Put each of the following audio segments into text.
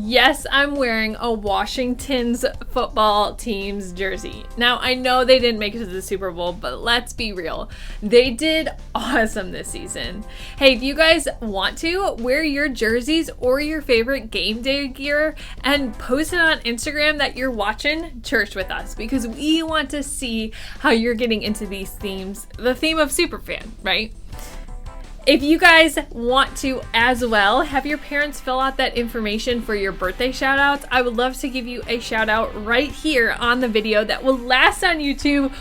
Yes, I'm wearing a Washington's football team's jersey. Now, I know they didn't make it to the Super Bowl, but let's be real. They did awesome this season. Hey, if you guys want to, wear your jerseys or your favorite game day gear and post it on Instagram that you're watching church with us, because we want to see how you're getting into these themes, the theme of Superfan, right? If you guys want to as well, have your parents fill out that information for your birthday shout outs. I would love to give you a shout out right here on the video that will last on YouTube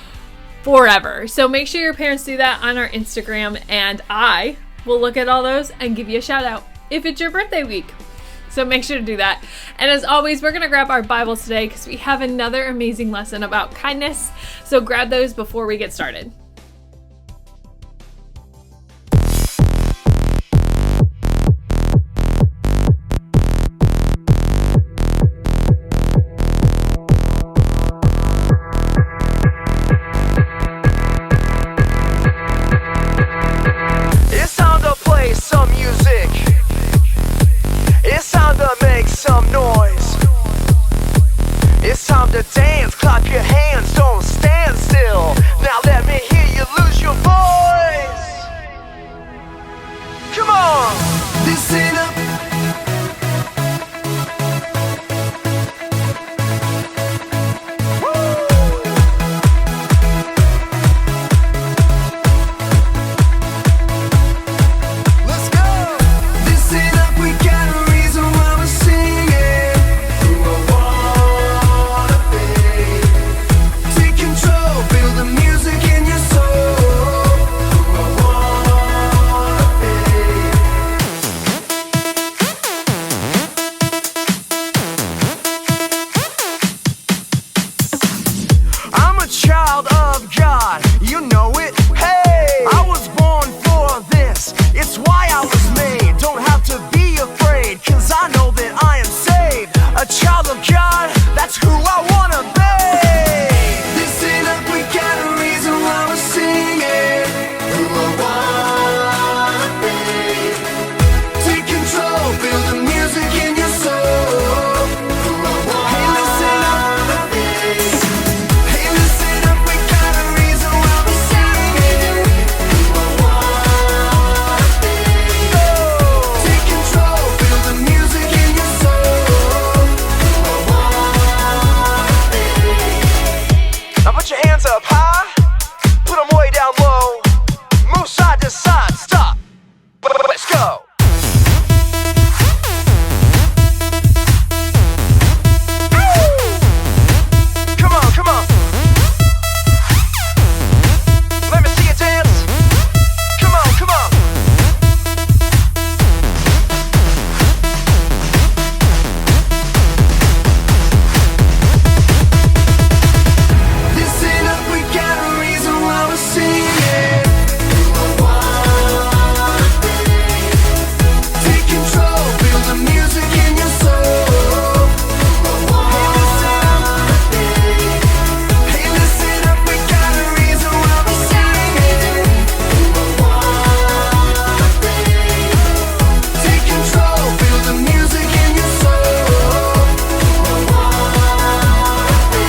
forever. So make sure your parents do that on our Instagram, and I will look at all those and give you a shout out if it's your birthday week. So make sure to do that. And as always, we're going to grab our Bibles today because we have another amazing lesson about kindness. So grab those before we get started. Some noise. It's time to dance, clap your hands, don't stand still. Now let me hear you lose your voice. Come on, listen up. Child of God, you know it. Hey, I was born for this. It's why I was made. Don't have to be afraid, cause I know that I am saved. A child of God, that's who I wanna be. Listen up, we got a reason why we're singing. Who I wanna be. Take control, feel the music in your soul. Who I wanna be. Hey, listen up. Hey, listen up, we got a reason why we're singing. Who I wanna be. Take control, feel the music in your soul. Who I wanna be. Now put your hands up high, put them way down low. Move side to side, stop. Let's go. Come on, come on. Let me see you dance. Come on, come on. Listen up, we got a reason why we're singing. Who I wanna be. Take control, feel the music in your soul. Who I wanna be. Hey, listen up, we got a reason why we're singing. Who I wanna be. Take control, feel the music in your soul. Who I wanna be.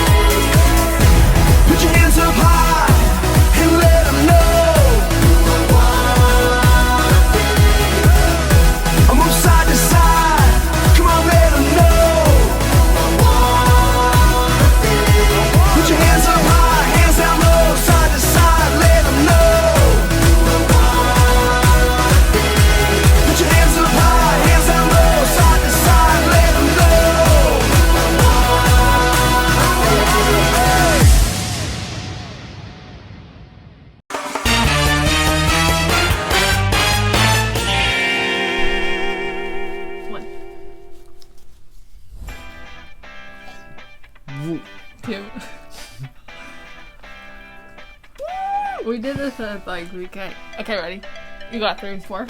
Put your hands up high and let them know. Who I wanna be. I move side to side, come on, let them know. Who I wanna be. Put your hands up high, hands down low, side to side, let them know. Who I wanna be. Put your hands up high, hands down low, side to side, let them know. Who I wanna be. One, two. We did this as like we can. Okay, ready? You got 3 and 4.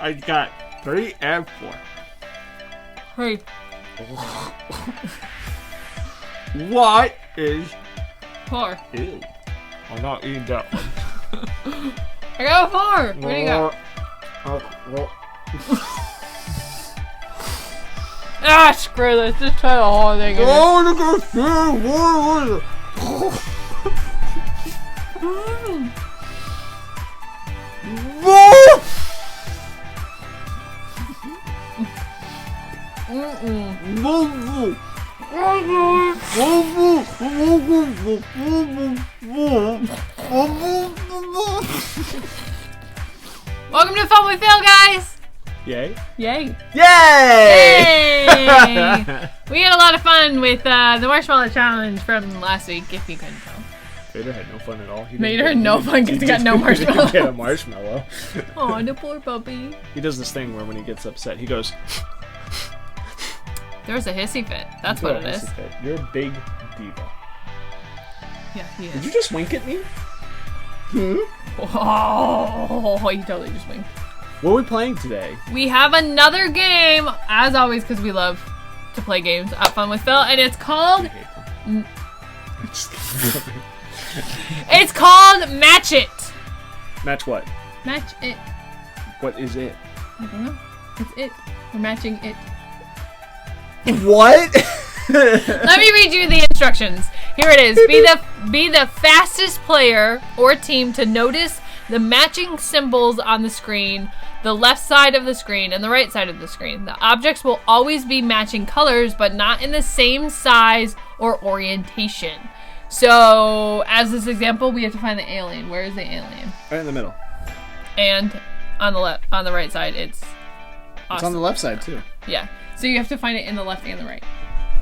I got 3 and 4. Hey, What is 4. ew? I'm not eating that one. I got a 4. What do you got? Ah, screw this. Just try the whole thing. Oh, look at this. Welcome to Fun with Phil, guys. Yay. Yay. Yay! Yay! We had a lot of fun with the marshmallow challenge from last week, if you couldn't tell. Vader had no fun at all. Vader had no fun because he got no marshmallow. He didn't get a marshmallow. Oh, the poor puppy. He does this thing where when he gets upset, he goes... There's a hissy fit. That's what it is. You're a big diva. Yeah, he Did is. you just wink at me? Oh, he totally just winked. What are we playing today? We have another game, as always, because we love to play games at Fun with Phil, and it's called... It's called Match It. Match what? Match It. What is it? I don't know. It's it. We're matching it. What? Let me read you the instructions. Here it is. Be the fastest player or team to notice the matching symbols on the screen, the left side of the screen and the right side of the screen. The objects will always be matching colors, but not in the same size or orientation. So, as this example, we have to find the alien. Where is the alien? Right in the middle. And on the right side, it's awesome. It's on the left side too. Yeah. So you have to find it in the left and the right.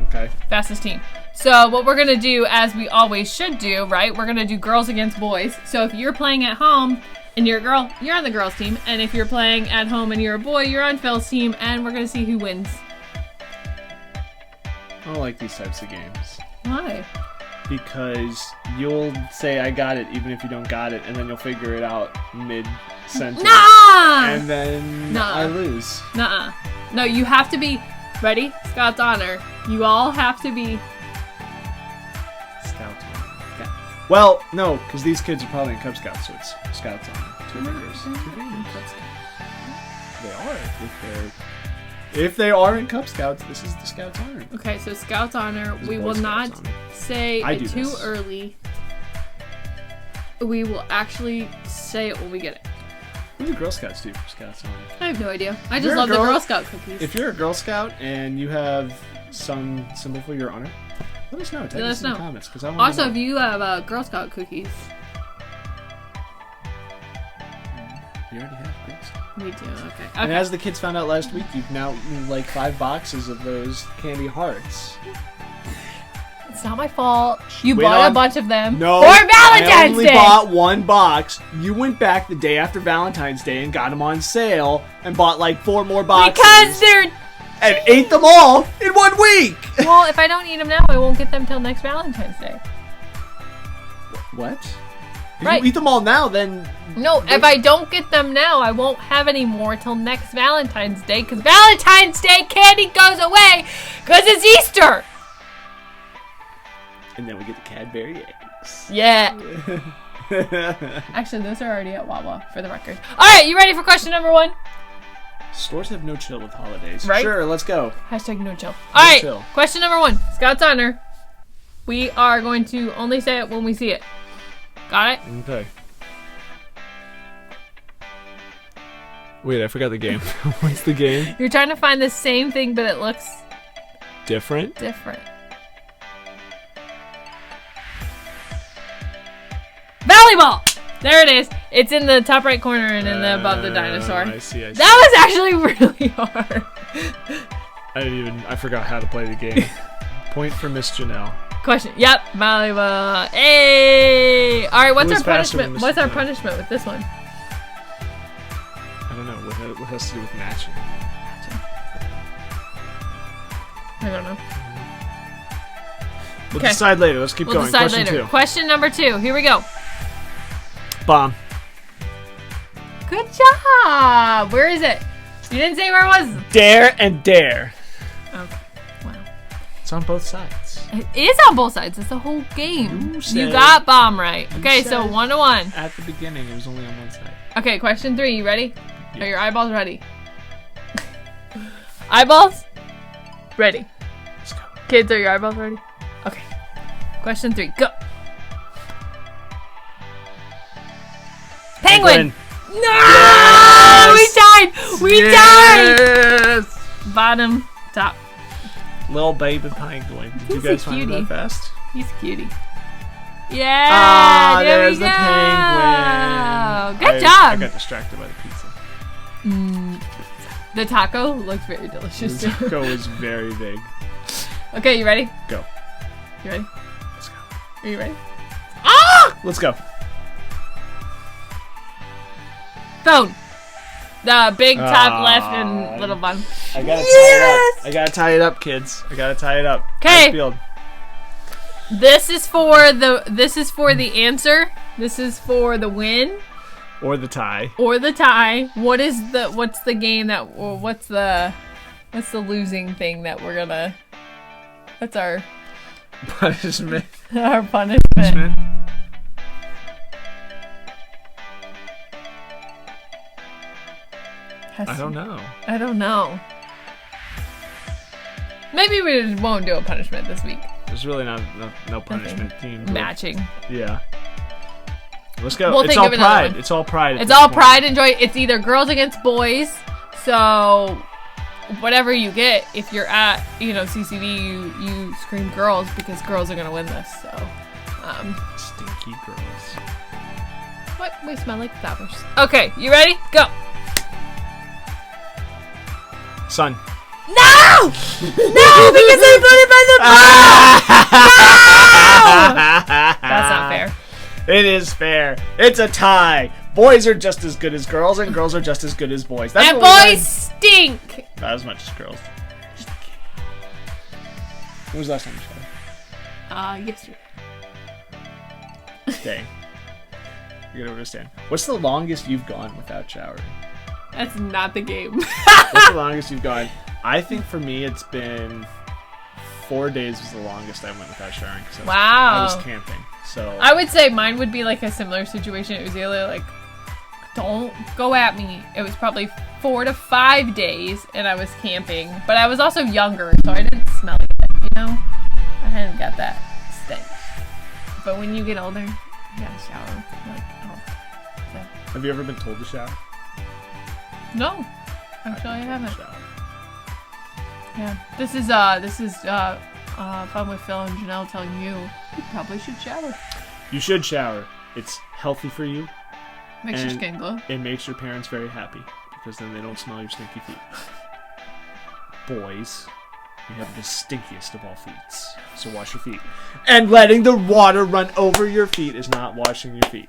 Okay. Fastest team. So what we're going to do, as we always should do, right? We're going to do girls against boys. So if you're playing at home and you're a girl, you're on the girls team. And if you're playing at home and you're a boy, you're on Phil's team. And we're going to see who wins. I don't like these types of games. Why? Because you'll say I got it even if you don't got it, and then you'll figure it out mid-sentence. Nah! And then I lose. Nuh-uh. No, you have to be... Ready? Scout's honor. You all have to be... Scouts honor. Well, no, because these kids are probably in Cub Scouts, so it's Scouts honor. Two fingers. They are. If they are in Cub Scouts, this is the Scouts honor. Okay, so Scout's honor. We will Scouts not honor. say I it do too this. early. We will actually say it when we get it. What do Girl Scouts do for Scouts honor? I have no idea. I You're just a love the girl- Girl Scout cookies. If you're a Girl Scout and you have some symbol for your honor, let us know. Tag Let us us in know. the comments, because I want Also, to know. if you have Girl Scout cookies, You already have Girl Scout. we do. Okay. And Okay. as the kids found out last week, you've now eaten like 5 boxes of those candy hearts. It's not my fault. You Wait bought on- a bunch of them No, for I Valentine's only Day. bought 1 box. You went back the day after Valentine's Day and got them on sale and bought like 4 more boxes. Because they're... and ate them all in 1 week. Well, if I don't eat them now, I won't get them till next Valentine's Day. What? If Right. you eat them all now, then No, if I don't get them now, I won't have any more till next Valentine's Day. Because Valentine's Day candy goes away because it's Easter. and then we get the Cadbury eggs. Yeah. Actually, those are already at Wawa, for the record. All right, you ready for question number 1? Stores have no chill with holidays. Right? Sure, let's go. Hashtag no chill. All right, chill. question number 1. Scout's honor. We are going to only say it when we see it. Got it? Okay. Wait, I forgot the game. What's the game? You're trying to find the same thing, but it looks Different? different. Volleyball! There it is. It's in the top right corner and in the above the dinosaur. I see. That was actually really hard. I forgot how to play the game. Point for Miss Janelle. Question. Yep, volleyball. Hey! All right, what's Who our was faster punishment? than What's our Mr. punishment with this one? I don't know. What has to do with matching? I don't know. We'll Okay. decide later. Let's keep We'll going. decide Question later. 2. Question number 2. Here we go. Bomb. Good job. Where is it? You didn't say where it was. Dare and dare. Okay. Wow. It's on both sides. It is on both sides. It's the whole game. You You said- got bomb right. Okay, so said- 1-1. At the beginning, it was only on one side. Okay, question 3. You ready? Yeah. Are your eyeballs ready? Eyeballs? Ready. Let's go. Kids, are your eyeballs ready? Okay. Question 3, go. Penguin. No! Yes! We tied! Yes! Bottom, top. Little baby penguin. Did you He's guys a find it cutie. that fast? He's a cutie. Yeah! Ah, there there's we the go. penguin. Good I job. got distracted by the pizza. The taco looks very delicious The too. taco is very big. Okay, you ready? Go. You ready? Let's go. Are you ready? Ah! Let's go. Phone. The big top Ah. left and little bottom. I gotta tie it up. I gotta tie it up, kids. I gotta tie it up. 'Kay. Nice field. This is for the answer. This is for the win Or the tie. or the tie. What's the game that or what's the losing thing that we're gonna what's our Punishment. our punishment? I don't know. I don't know. Maybe we won't do a punishment this week. There's really no punishment team. Matching. Yeah. Let's go. We'll It's think all of another pride. one. It's all pride. at It's this all point. pride and joy. It's either girls against boys. So whatever you get, if you're at, CCD, you scream girls because girls are gonna win this. So Stinky girls. what? We smell like flowers. Okay, you ready? Go. Son. No! No, because I put it by the no! That's not fair. It is fair. It's a tie. Boys are just as good as girls, and girls are just as good as boys. That's And what we boys stink. learned. Not as much as girls. When was the last time you showered? Yesterday. Dang. You gotta understand. What's the longest you've gone without showering? That's not the game. What's the longest you've gone? I think for me it's been 4 days was the longest I went without showering because I Wow. was camping. So I would say mine would be like a similar situation. It was either like, don't go at me. It was probably 4 to 5 days, and I was camping. But I was also younger, so I didn't smell like that, I hadn't got that stench. But when you get older, you gotta shower. have you ever been told to shower? No, actually I haven't. Shower. Yeah, this is Fun with Phil and Janelle telling you probably should shower. You should shower. It's healthy for you. Makes your And skin glow. It makes your parents very happy because then they don't smell your stinky feet. Boys, you have the stinkiest of all feet. So wash your feet. And letting the water run over your feet is not washing your feet.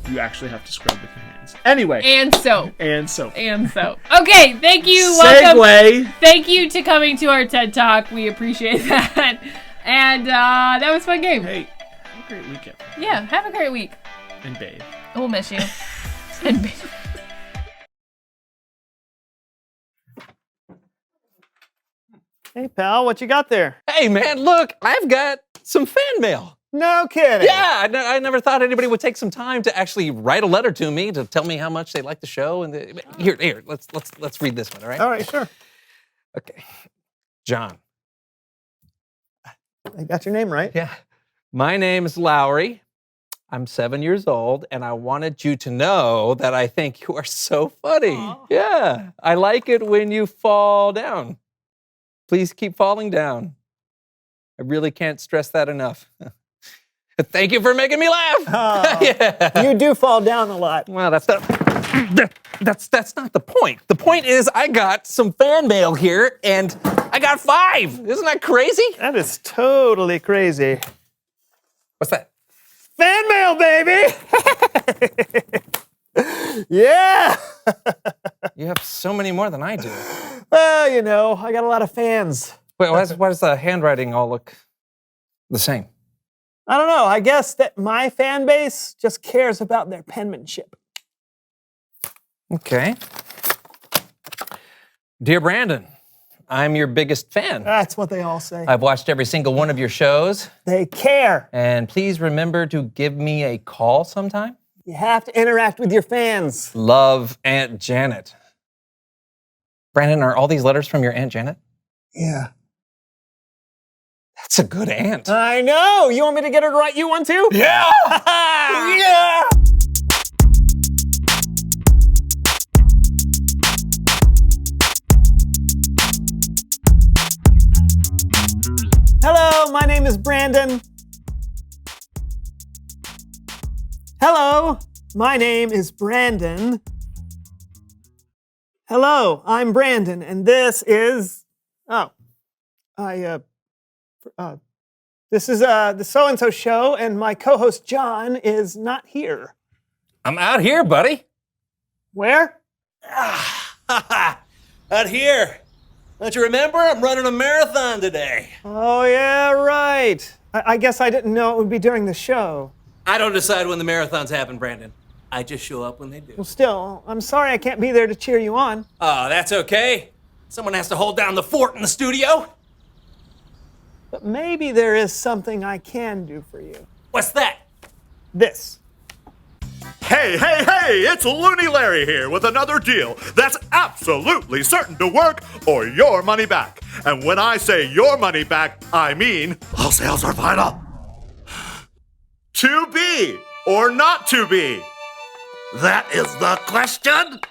You actually have to scrub with your hands. Anyway. And soap. And soap. And soap. Okay, thank you. Welcome. Segue. Thank you to coming to our TED Talk. We appreciate that. And that was a fun game. Hey, have a great weekend. Yeah, have a great week. And bathe. We'll miss you. And babe. Hey, pal, what you got there? Hey, man, look, I've got some fan mail. No kidding. Yeah, I never thought anybody would take some time to actually write a letter to me to tell me how much they like the show. And here, let's read this one, all right? All right, sure. Okay, John. I got your name right. Yeah, my name is Lowry. I'm 7 years old, and I wanted you to know that I think you are so funny. Aw. Yeah, I like it when you fall down. Please keep falling down. I really can't stress that enough. Thank you for making me laugh. Oh, Yeah. You do fall down a lot. Well, that's not the point. The point is I got some fan mail here, and I got 5. Isn't that crazy? That is totally crazy. What's that? Fan mail, baby! Yeah! You have so many more than I do. Well, you know, I got a lot of fans. Wait, why does the handwriting all look the same? I don't know. I guess that my fan base just cares about their penmanship. Okay. Dear Brandon, I'm your biggest fan. That's what they all say. I've watched every single one of your shows, They care. and please remember to give me a call sometime. You have to interact with your fans. Love, Aunt Janet. Brandon, are all these letters from your Aunt Janet? Yeah. That's a good aunt. I know. You want me to get her to write you one too? Yeah! Yeah! Hello, my name is Brandon. Hello, my name is Brandon. Hello, I'm Brandon, and this is. This is the so-and-so show, and my co-host John is not here. I'm out here, buddy. Where? Out here. Don't you remember? I'm running a marathon today. Oh, yeah, right. I guess I didn't know it would be during the show. I don't decide when the marathons happen, Brandon. I just show up when they do. Well, still, I'm sorry I can't be there to cheer you on. Oh, that's okay. Someone has to hold down the fort in the studio. But maybe there is something I can do for you. What's that? This. Hey, it's Looney Larry here with another deal that's absolutely certain to work or your money back. And when I say your money back, I mean all sales are final. To be or not to be? That is the question.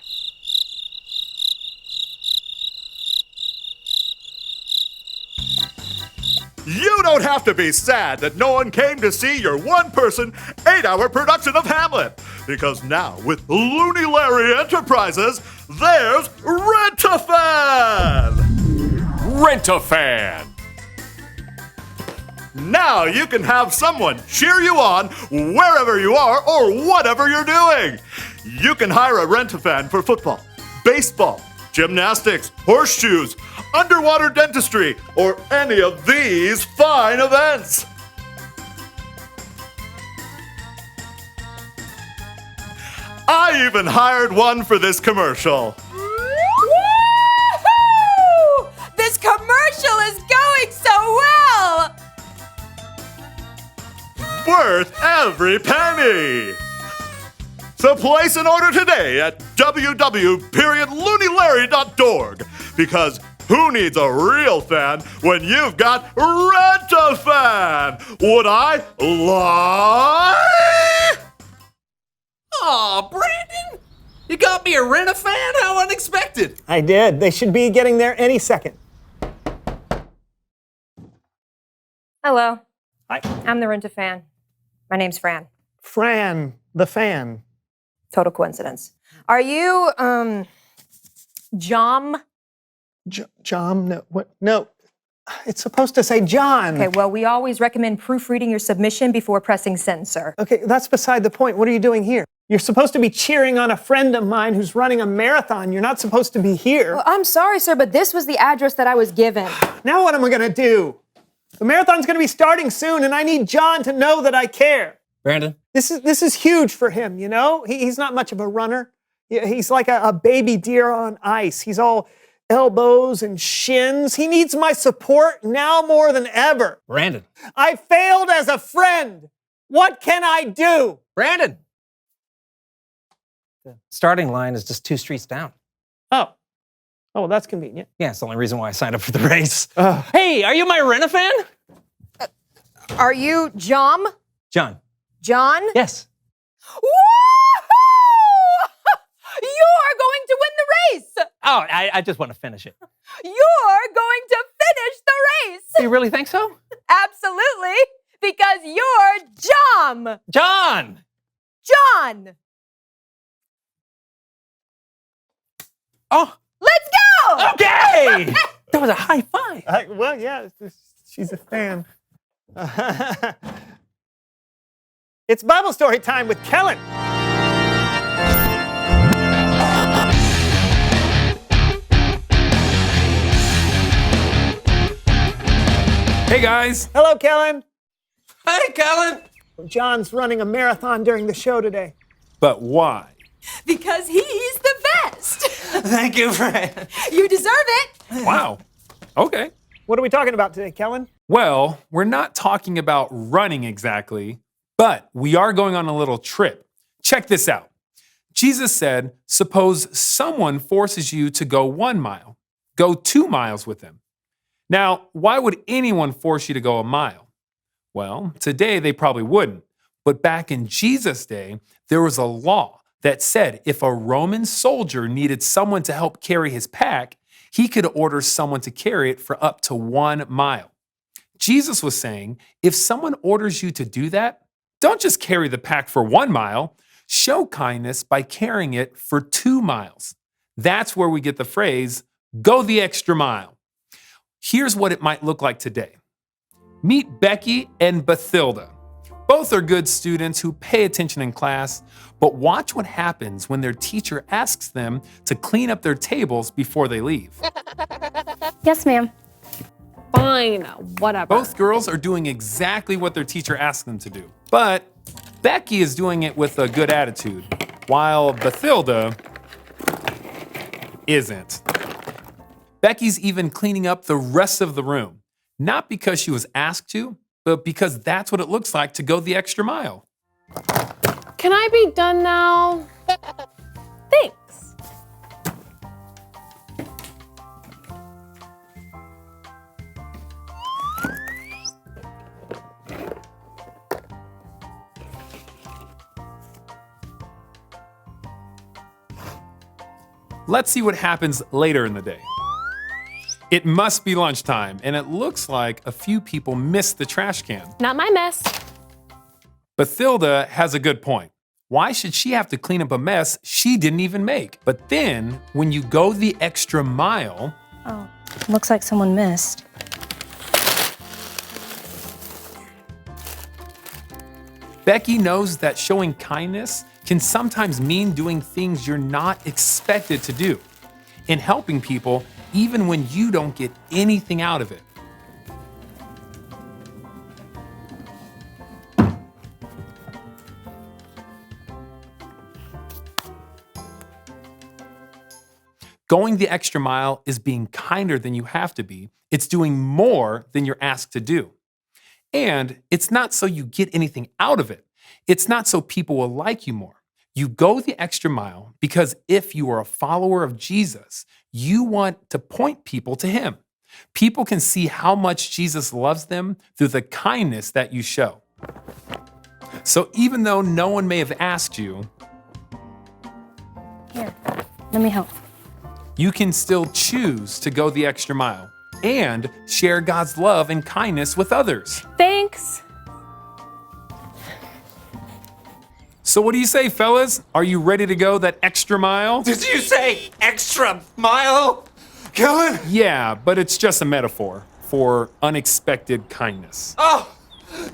You don't have to be sad that no one came to see your one-person, 8-hour production of Hamlet. Because now, with Looney Larry Enterprises, there's Rent-A-Fan! Rent-A-Fan! Now you can have someone cheer you on wherever you are or whatever you're doing. You can hire a Rent-A-Fan for football, baseball, gymnastics, horseshoes, underwater dentistry, or any of these fine events. I even hired one for this commercial. Woo-hoo! This commercial is going so well! Worth every penny. So place an order today at www.looneylarry.org because who needs a real fan when you've got Rent-A-Fan? Would I lie? Aw, Brandon! You got me a Rent-A-Fan? How unexpected! I did. They should be getting there any second. Hello, Hi. I'm the Rent-A-Fan. My name's Fran. Fran, the fan. Total coincidence. Are you, Jom? John? No, what? No. It's supposed to say John. Okay, well, we always recommend proofreading your submission before pressing send, sir. Okay, that's beside the point. What are you doing here? You're supposed to be cheering on a friend of mine who's running a marathon. You're not supposed to be here. Well, I'm sorry, sir, but this was the address that I was given. Now what am I gonna do? The marathon's gonna be starting soon, and I need John to know that I care. Brandon? This is huge for him, you know? He's not much of a runner. He's like a baby deer on ice. He's all elbows and shins. He needs my support now more than ever. Brandon? I failed as a friend. What can I do? Brandon! The starting line is just 2 streets down. Oh, well, that's convenient. Yeah, it's the only reason why I signed up for the race. Hey, are you my Rent-A-Fan? Are you Jom? John. John? Yes. Woo-hoo! You're going to win the race! Oh, I just want to finish it. You're going to finish the race! You really think so? Absolutely, because you're Jom! John! John! Oh, Let's go! okay! That was a high five. Well, yeah, she's a fan. It's Bible story time with Kellen. Hey guys! Hello, Kellen. Hey, Colin! John's running a marathon during the show today. But why? Because he's the best! Thank you, Fran. You deserve it! Wow. Okay. What are we talking about today, Kellen? Well, we're not talking about running exactly, but we are going on a little trip. Check this out. Jesus said, suppose someone forces you to go 1 mile. Go 2 miles with them. Now, why would anyone force you to go a mile? Well, today they probably wouldn't. But back in Jesus' day, there was a law that said if a Roman soldier needed someone to help carry his pack, he could order someone to carry it for up to 1 mile. Jesus was saying, if someone orders you to do that, don't just carry the pack for 1 mile. Show kindness by carrying it for 2 miles. That's where we get the phrase, go the extra mile. Here's what it might look like today. Meet Becky and Bathilda. Both are good students who pay attention in class, but watch what happens when their teacher asks them to clean up their tables before they leave. Yes, ma'am. Fine, whatever. Both girls are doing exactly what their teacher asked them to do, but Becky is doing it with a good attitude, while Bathilda isn't. Becky's even cleaning up the rest of the room, not because she was asked to, but because that's what it looks like to go the extra mile. Can I be done now? Thanks. Let's see what happens later in the day. It must be lunchtime, and it looks like a few people missed the trash can. Not my mess. Bathilda has a good point. Why should she have to clean up a mess she didn't even make? But then, when you go the extra mile... Oh, looks like someone missed. Becky knows that showing kindness can sometimes mean doing things you're not expected to do, and helping people even when you don't get anything out of it. Going the extra mile is being kinder than you have to be. It's doing more than you're asked to do. And it's not so you get anything out of it. It's not so people will like you more. You go the extra mile because if you are a follower of Jesus, you want to point people to him. People can see how much Jesus loves them through the kindness that you show. So even though no one may have asked you, Here, let me help. you can still choose to go the extra mile and share God's love and kindness with others. Thanks. So what do you say, fellas? Are you ready to go that extra mile? Did you say extra mile? Kellen? Yeah, but it's just a metaphor for unexpected kindness. Oh,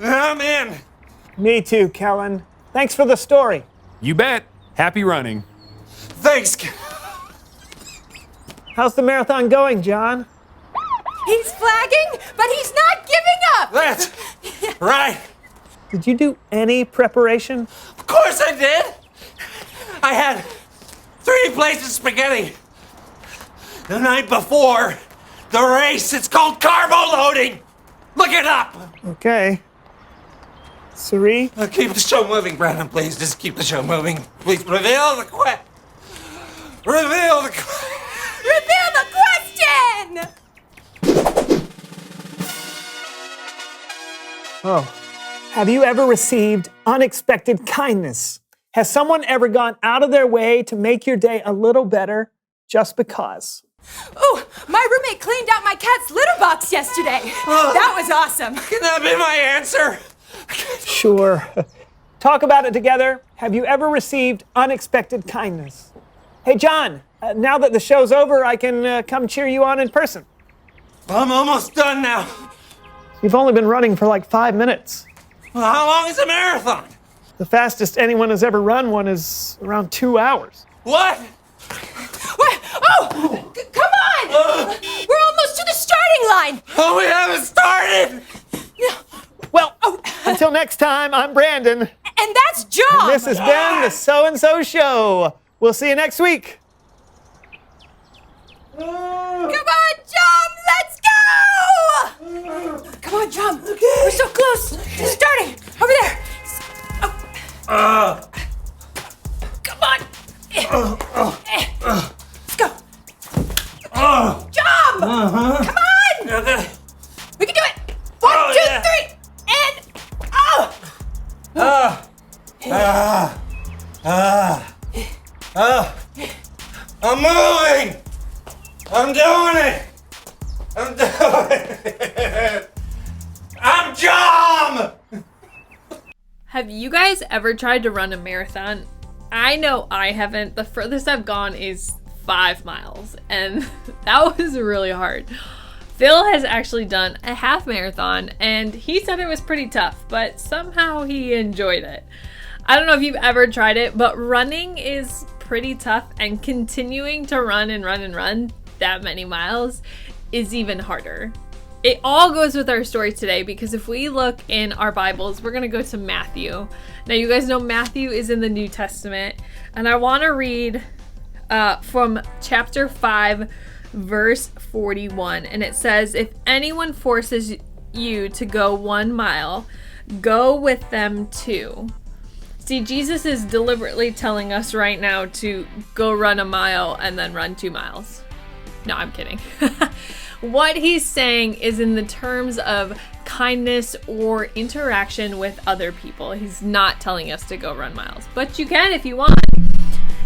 I'm in. Me too, Kellen. Thanks for the story. You bet. Happy running. Thanks. How's the marathon going, John? He's flagging, but he's not giving up. That's right. Did you do any preparation? Of course I did. I had 3 plates of spaghetti. The night before the race, it's called carbo loading. Look it up. Okay. Suri? Keep the show moving, Brandon, please. Just keep the show moving. Please reveal the Reveal the Reveal the question. Oh. Have you ever received unexpected kindness? Has someone ever gone out of their way to make your day a little better just because? Ooh, my roommate cleaned out my cat's litter box yesterday. That was awesome. Can that be my answer? Sure. Talk about it together. Have you ever received unexpected kindness? Hey, John, now that the show's over, I can come cheer you on in person. I'm almost done now. You've only been running for like 5 minutes. Well, how long is a marathon? The fastest anyone has ever run one is around 2 hours. What? What? Oh, come on. We're almost to the starting line. Oh, we haven't started. Well, until next time, I'm Brandon. And that's John. And this has been the So-and-So Show. We'll see you next week. Come on, John, let's go! Come on, John. We're so close. It's starting. Over there. Come on. Let's go. John! Come on! Have you guys ever tried to run a marathon? I know I haven't. The furthest I've gone is 5 miles, and that was really hard. Phil has actually done a half marathon, and he said it was pretty tough, but somehow he enjoyed it. I don't know if you've ever tried it, but running is pretty tough, and continuing to run and run and run that many miles is even harder. It all goes with our story today, because if we look in our Bibles, we're going to go to Matthew. Now, you guys know Matthew is in the New Testament, and I want to read from chapter 5, verse 41, and it says, "If anyone forces you to go 1 mile, go with them 2." See, Jesus is deliberately telling us right now to go run a mile and then run 2 miles. No, I'm kidding. What he's saying is in the terms of kindness or interaction with other people. He's not telling us to go run miles, but you can if you want.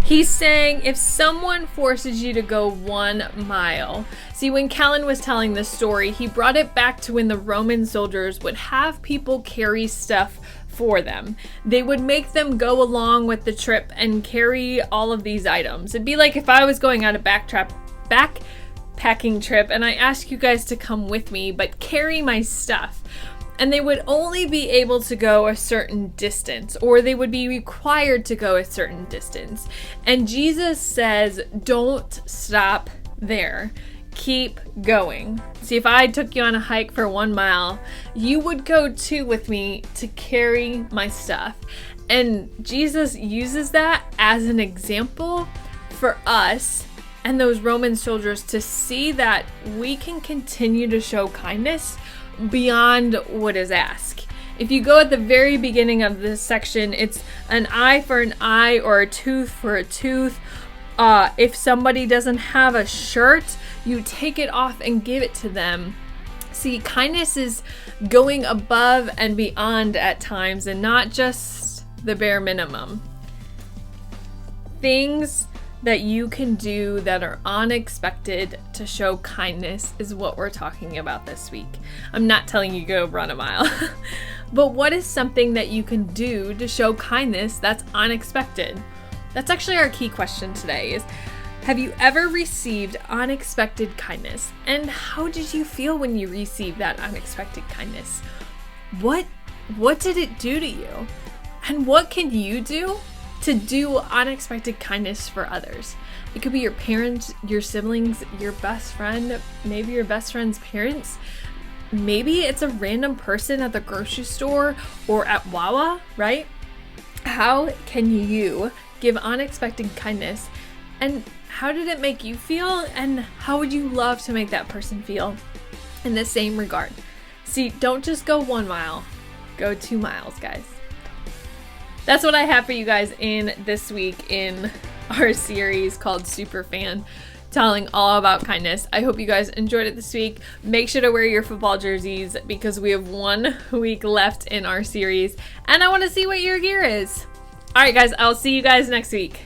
He's saying if someone forces you to go 1 mile. See, when Callan was telling this story, he brought it back to when the Roman soldiers would have people carry stuff for them. They would make them go along with the trip and carry all of these items. It'd be like if I was going on a backpacking trip and I asked you guys to come with me, but carry my stuff. And they would only be able to go a certain distance, or they would be required to go a certain distance. And Jesus says, don't stop there. Keep going. See, if I took you on a hike for 1 mile, you would go 2 with me to carry my stuff. And Jesus uses that as an example for us and those Roman soldiers to see that we can continue to show kindness beyond what is asked. If you go at the very beginning of this section, it's an eye for an eye or a tooth for a tooth. If somebody doesn't have a shirt, you take it off and give it to them. See, kindness is going above and beyond at times and not just the bare minimum. Things that you can do that are unexpected to show kindness is what we're talking about this week. I'm not telling you to go run a mile, but what is something that you can do to show kindness that's unexpected? That's actually our key question today is, have you ever received unexpected kindness? And how did you feel when you received that unexpected kindness? What did it do to you? And what can you do to do unexpected kindness for others? It could be your parents, your siblings, your best friend, maybe your best friend's parents. Maybe it's a random person at the grocery store or at Wawa, right? How can you give unexpected kindness? And how did it make you feel? And how would you love to make that person feel in the same regard? See, don't just go 1 mile, go 2 miles, guys. That's what I have for you guys in this week in our series called Super Fan, telling all about kindness. I hope you guys enjoyed it this week. Make sure to wear your football jerseys because we have 1 week left in our series and I want to see what your gear is. All right, guys, I'll see you guys next week.